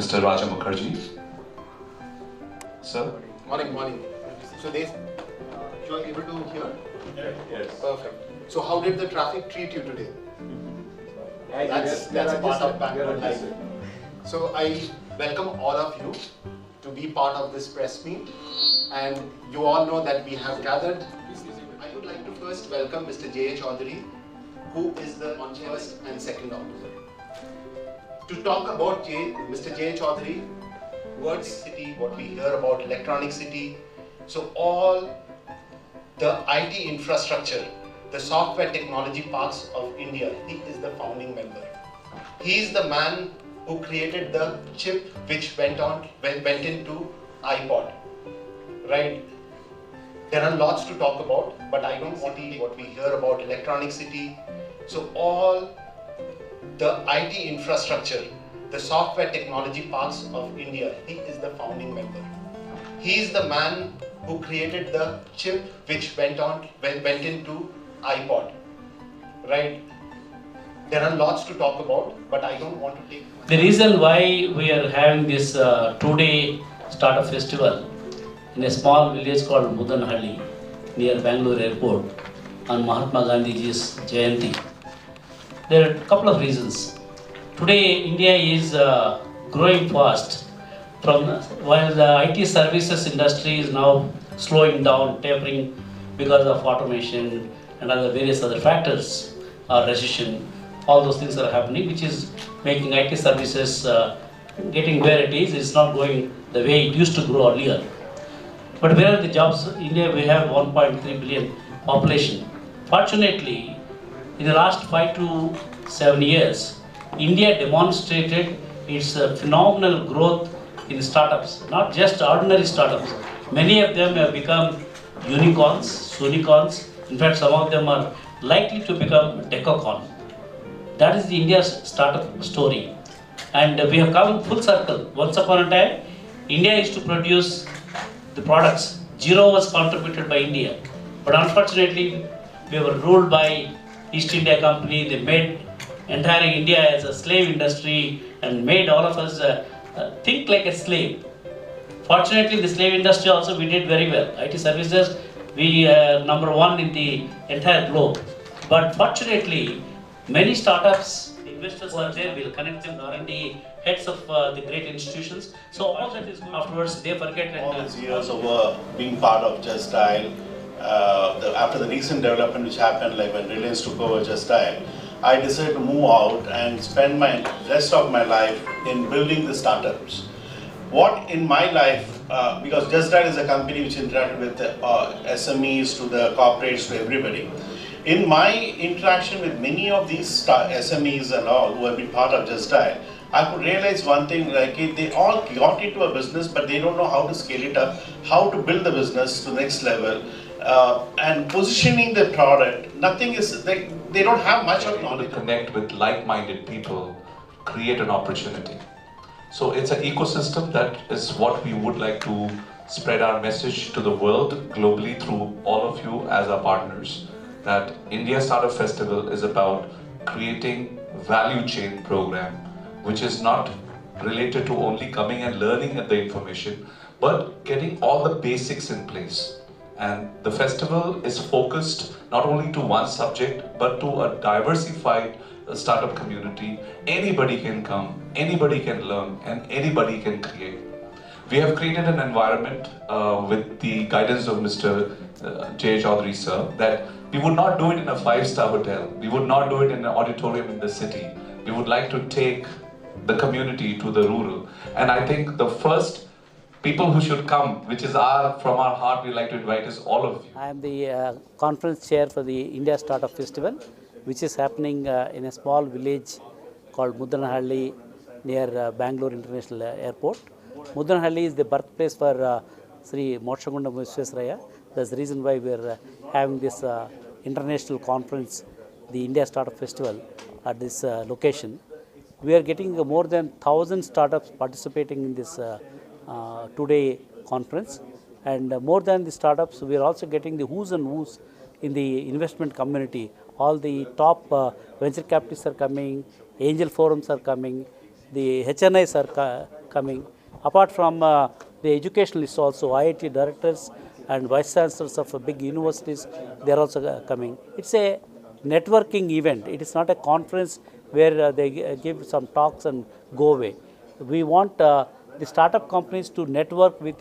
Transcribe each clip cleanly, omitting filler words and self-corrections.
Mr. Raja Mukherjee. Sir? Morning. So you are able to hear? Yes. Perfect. So how did the traffic treat you today? That's part of Bangalore life. So I welcome all of you to be part of this press meet, and you all know that we have gathered. I would like to first welcome Mr. J. Chowdary, who is the first and second officer. To talk about Mr. J. Chowdary, Word City, what we hear about Electronic City, so all the IT infrastructure, the software technology parks of India, he is the founding member. He is the man who created the chip which went into iPod, right? There are lots to talk about, but I don't want to what we hear about Electronic City. So all the IT infrastructure, the software technology parks of India, he is the founding member. He is the man who created the chip which went into iPod, right? There are lots to talk about, but I don't want to take. The reason why we are having this 2-day startup festival in a small village called Muddenahalli near Bengaluru airport on Mahatma Gandhiji's Jayanti. There are a couple of reasons. Today India is growing fast. While the IT services industry is now slowing down, tapering because of automation and various other factors, recession, all those things are happening, which is making IT services getting where it is. It's not going the way it used to grow earlier. But where are the jobs? India, we have 1.3 billion population. Fortunately, in the last 5 to 7 years, India demonstrated its phenomenal growth in startups, not just ordinary startups. Many of them have become unicorns, sunicorns. In fact, some of them are likely to become decacorn. That is the India's startup story. And we have come full circle. Once upon a time, India used to produce the products. Zero was contributed by India. But unfortunately, we were ruled by East India Company. They made entire India as a slave industry and made all of us think like a slave. Fortunately, the slave industry also we did very well. IT services, we are number one in the entire globe. But fortunately, many startups, investors are there, we'll connect them, R&D heads of the great institutions. So all that is afterwards, they forget. All these years of being part of JustDial, after the recent development which happened, like when Reliance took over JustDial, I decided to move out and spend my rest of my life in building the startups. What in my life, because JustDial is a company which interacted with SMEs to the corporates to everybody. In my interaction with many of these SMEs and all who have been part of JustDial, I could realize one thing, like they all got into a business, but they don't know how to scale it up, how to build the business to the next level, and positioning the product. Nothing is, they don't have much of knowledge. To connect with like-minded people, create an opportunity. So it's an ecosystem that is what we would like to spread our message to the world globally through all of you as our partners. That India Startup Festival is about creating value chain program, which is not related to only coming and learning the information, but getting all the basics in place. And the festival is focused not only to one subject, but to a diversified startup community. Anybody can come, anybody can learn, and anybody can create. We have created an environment with the guidance of Mr. J. Chowdary sir, that we would not do it in a 5-star hotel. We would not do it in an auditorium in the city. We would like to take the community to the rural. And I think the first people who should come, which is from our heart, we like to invite is all of you. I am the conference chair for the India Startup Festival, which is happening in a small village called Muddenahalli near Bengaluru International Airport. Muddenahalli is the birthplace for Sri Moksha Visvesvaraya. That's the reason why we are having this international conference, the India Startup Festival, at this location. We are getting more than 1,000 startups participating in this 2-day conference. And more than the startups, we are also getting the who's and who's in the investment community. All the top venture capitalists are coming, angel forums are coming, the HNIs are coming. Apart from the educationalists also, IIT directors and vice chancellors of big universities, they are also coming. It's a networking event. It is not a conference where they give some talks and go away. We want the startup companies to network with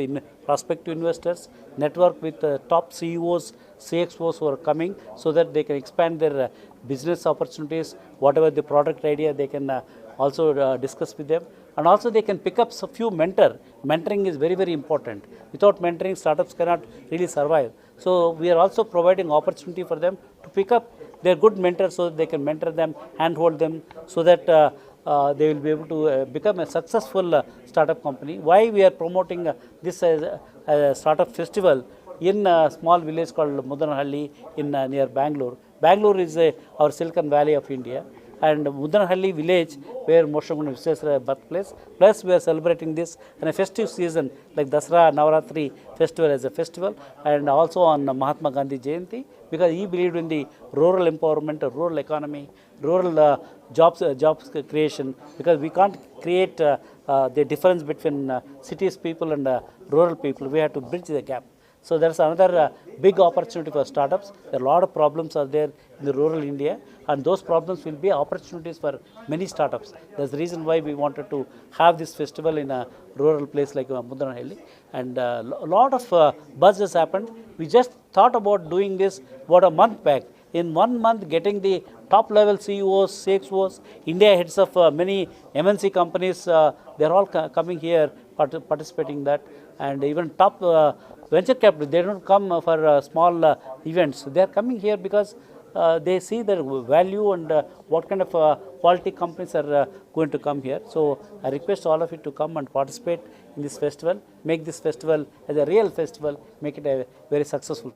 prospective investors, network with top CEOs, CXOs who are coming, so that they can expand their business opportunities, whatever the product idea, they can also discuss with them. And also they can pick up a few mentoring is very, very important. Without mentoring, startups cannot really survive. So we are also providing opportunity for them to pick up their good mentors, so that they can mentor them, handhold them, so that they will be able to become a successful startup company. Why we are promoting this as a startup festival in a small village called Muddenahalli in near Bengaluru. Bengaluru is our Silicon Valley of India, and Muddenahalli village where Moshe Viswesvaraya birthplace. Plus we are celebrating this in a festive season like Dasra Navaratri festival as a festival, and also on Mahatma Gandhi Jayanti, because he believed in the rural empowerment, rural economy, rural jobs creation, because we can't create the difference between cities people and rural people. We have to bridge the gap. So there's another big opportunity for startups. There are a lot of problems are there in the rural India, and those problems will be opportunities for many startups. That's the reason why we wanted to have this festival in a rural place like Muddenahalli. And a lot of buzz has happened. We just thought about doing this about a month back. In 1 month, getting the top level CEOs, CXOs, India heads of many MNC companies, they're all coming here participating in that. And even top venture capital, they don't come for small events. They are coming here because they see the value and what kind of quality companies are going to come here. So I request all of you to come and participate in this festival, make this festival as a real festival, make it a very successful.